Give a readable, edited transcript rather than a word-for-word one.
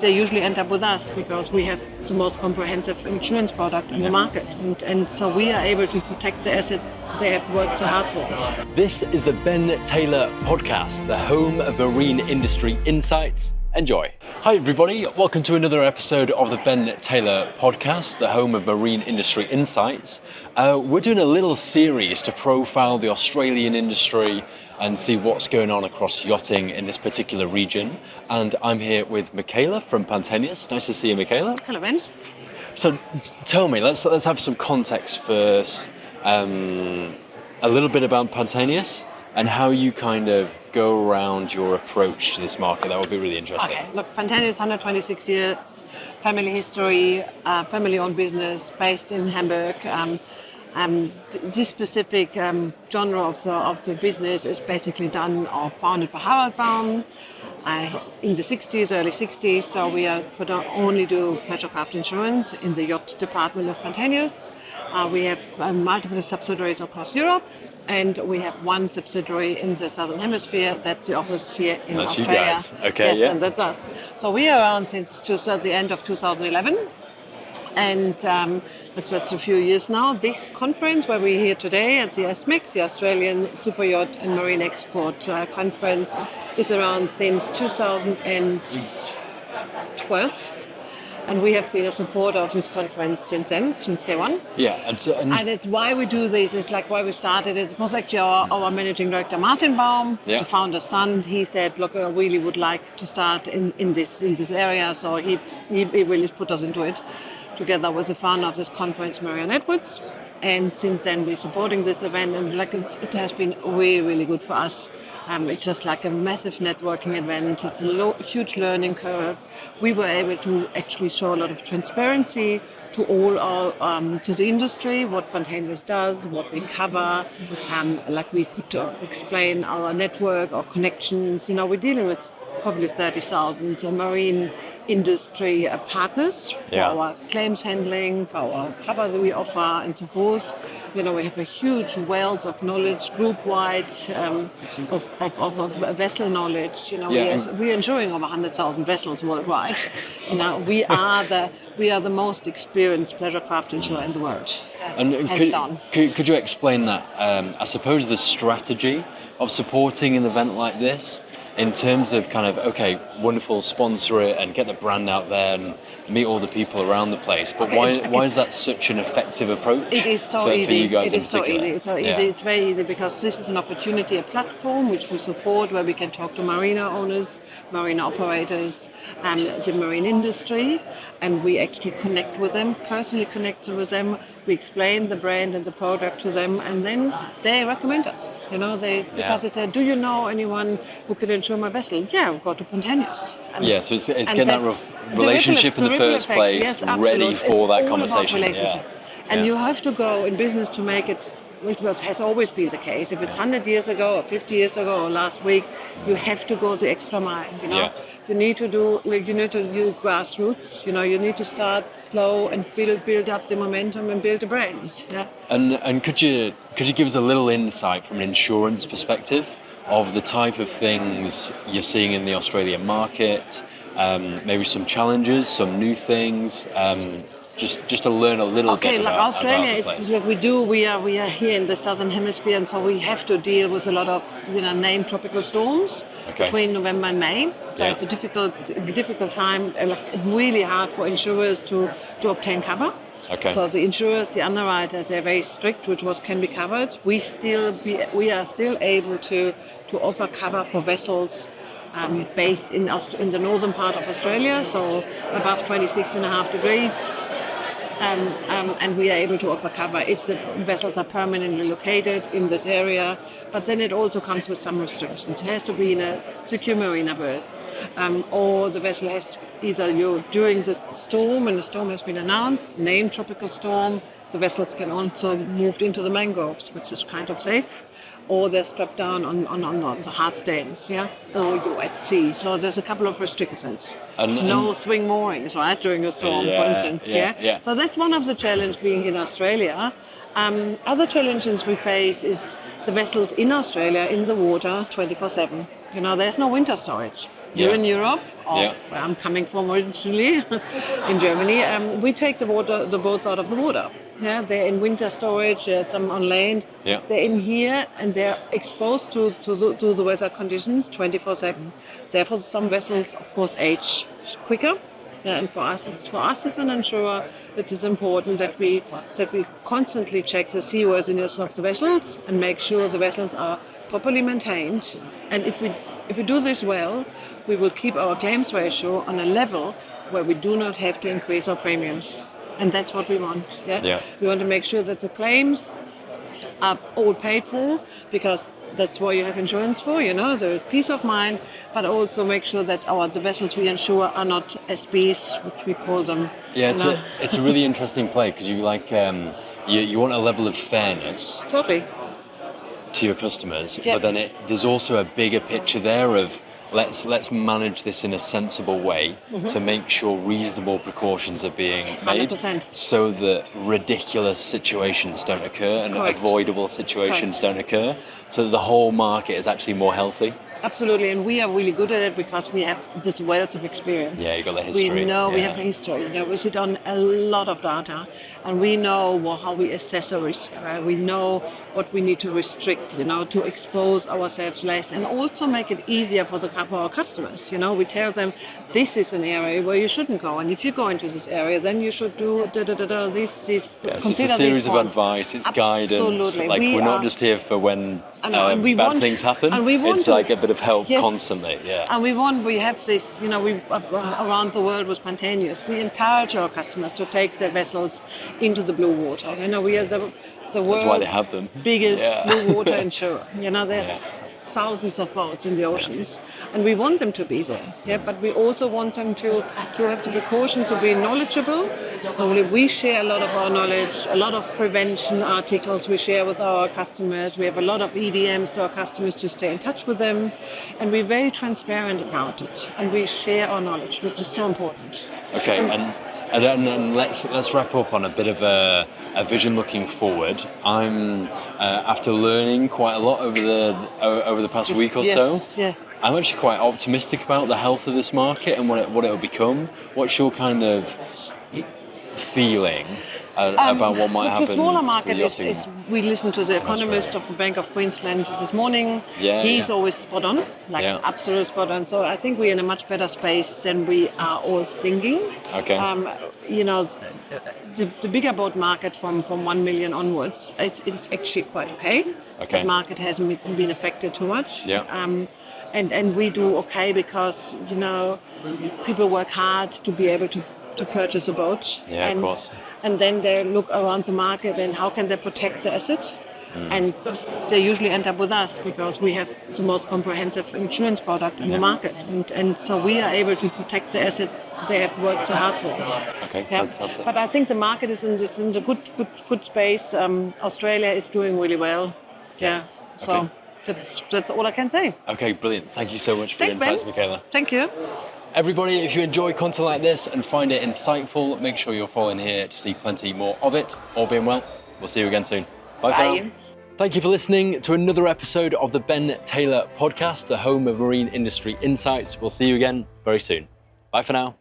They usually end up with us because we have the most comprehensive insurance product in the market. And so we are able to protect the asset they have worked so hard for. This is the Ben Taylor Podcast, the home of marine industry insights. Enjoy. Hi everybody, welcome to another episode of the Ben Taylor Podcast, the home of marine industry insights. We're doing a little series to profile the Australian industry and see what's going on across yachting in this particular region. And I'm here with Michaela from Pantaenius. Nice to see you, Michaela. Hello, Ben. So tell me, let's have some context first. A little bit about Pantaenius and how you kind of go around your approach to this market. That would be really interesting. Okay, look, Pantaenius, 126 years, family history, family-owned business based in Hamburg. This specific genre of the business is basically done or founded by Harald Baum in the 60s, early 60s. So we only do pleasure craft insurance in the yacht department of Pantaenius. We have multiple subsidiaries across Europe, and we have one subsidiary in the Southern Hemisphere. That's the office here in Australia. That's you guys. Okay, yes, yeah. And that's us. So we are around since the end of 2011. And that's a few years now. This conference where we're here today at the SMEX, the Australian Super Yacht and Marine Export Conference, is around since 2012. And we have been a supporter of this conference since then, since day one. Yeah, and it's why we do this. It's like why we started it. It was actually our managing director, Martin Baum, the founder's son. He said, "Look, I really would like to start in this area." So he really put us into it, together with the founder of this conference, Marianne Edwards. And since then, we're supporting this event, and it has been really, really good for us. It's just like a massive networking event. It's a huge learning curve. We were able to actually show a lot of transparency to all our to the industry, what Pantaenius does, what we cover. Like we could explain our network, our connections. You know, we're dealing with probably 30,000 marine industry partners for our claims handling, for our cover that we offer, and so forth. You know, we have a huge wealth of knowledge group-wide of vessel knowledge. You know, we're insuring over 100,000 vessels worldwide. You know, we are the most experienced pleasure craft insurer in the world. And could you explain that? I suppose the strategy of supporting an event like this, in terms of kind of, okay, wonderful, sponsor it and get the brand out there and meet all the people around the place. But why is that such an effective approach? It is so easy. For you guys it is so easy. So it's very easy because this is an opportunity, a platform which we support, where we can talk to marina owners, marina operators, and the marine industry, and we actually connect with them, personally connect with them. We explain the brand and the product to them, and then they recommend us. You know, because they say, "Do you know anyone who could insure my vessel?" Yeah, we'll go to Pantaenius. So it's getting that relationship in the first place ready for that conversation. And you have to go in business to make it, which has always been the case. If it's 100 years ago or 50 years ago or last week, you have to go the extra mile. You know, you need to do grassroots. You know, you need to start slow and build up the momentum and build the brand. Yeah. And could you give us a little insight from an insurance perspective of the type of things you're seeing in the Australian market? Maybe some challenges, some new things. Just to learn a little bit about Australia about the place. is like we are here in the Southern Hemisphere, and so we have to deal with a lot of named tropical storms between November and May. So it's a difficult time, and really hard for insurers to obtain cover. Okay. So the insurers, the underwriters, they're very strict with what can be covered. We are still able to offer cover for vessels based in the northern part of Australia, so above 26.5 degrees. And we are able to offer cover if the vessels are permanently located in this area. But then it also comes with some restrictions. It has to be in a secure marina berth, or the vessel has to, during the storm, and the storm has been announced, named tropical storm, the vessels can also move into the mangroves, which is kind of safe. Or they're strapped down on the hard stands, or you're at sea. So there's a couple of restrictions. No swing moorings, right, during a storm, for instance. So that's one of the challenges being in Australia. Other challenges we face is the vessels in Australia in the water 24/7. There's no winter storage. Here in Europe, or where I'm coming from originally, in Germany, we take the boats out of the water. Yeah, they're in winter storage. There's some on land. Yeah. They're in here and they're exposed to the weather conditions 24/7. Therefore, some vessels, of course, age quicker. Yeah, and for us as an insurer, it is important that we constantly check the seaworthiness of the vessels and make sure the vessels are properly maintained. And if we do this well, we will keep our claims ratio on a level where we do not have to increase our premiums. And that's what we want. Yeah? We want to make sure that the claims are all paid for, because that's what you have insurance for, the peace of mind, but also make sure that the vessels we insure are not SBs, which we call them. Yeah, it's a really interesting play, because you you want a level of fairness. Totally. To your customers, but then there's also a bigger picture there of let's manage this in a sensible way to make sure reasonable precautions are being made 100%. so that ridiculous situations don't occur and avoidable situations don't occur, so that the whole market is actually more healthy. Absolutely, and we are really good at it because we have this wealth of experience. Yeah, you got the history. We know we have the history. We sit on a lot of data, and we know how we assess a risk. We know what we need to restrict, to expose ourselves less, and also make it easier for our customers. We tell them this is an area where you shouldn't go, and if you go into this area, then you should do this. Yeah, it's a series of advice. It's guidance. Absolutely. We're not just here for when bad things happen. And we want it's like a bit of help Yes. constantly. Yeah. And we have this, we around the world with Pantaenius, we encourage our customers to take their vessels into the blue water. We are the world's That's why they have them. biggest blue water insurer. There's thousands of boats in the oceans, and we want them to be there. Yeah, but we also want them to have the precaution to be knowledgeable. So we share a lot of our knowledge, a lot of prevention articles we share with our customers. We have a lot of EDMs to our customers to stay in touch with them, and we're very transparent about it. And we share our knowledge, which is so important. Okay, and let's wrap up on a bit of a vision looking forward. I'm after learning quite a lot over the past week or so. Yeah. I'm actually quite optimistic about the health of this market and what it will become. What's your kind of feeling about what might happen? The smaller market to the is we listened to the economist of the Bank of Queensland this morning. He's always spot on, absolute spot on. So I think we're in a much better space than we are all thinking. Okay. The bigger boat market from 1 million onwards, it's actually quite okay. That market hasn't been affected too much. Yeah. And we do okay because people work hard to be able to purchase a boat. Yeah, of course. And then they look around the market and how can they protect the asset. And they usually end up with us because we have the most comprehensive insurance product in the market. And so we are able to protect the asset they have worked so hard for. Okay, fantastic. But I think the market is in a good space. Australia is doing really well. Yeah. So that's all I can say. Okay, brilliant. Thank you so much for your insights, Michaela. Thank you. Everybody, if you enjoy content like this and find it insightful, make sure you're following here to see plenty more of it. All being well, we'll see you again soon. Bye. For now. Thank you for listening to another episode of the Ben Taylor Podcast, the home of marine industry insights. We'll see you again very soon. Bye for now.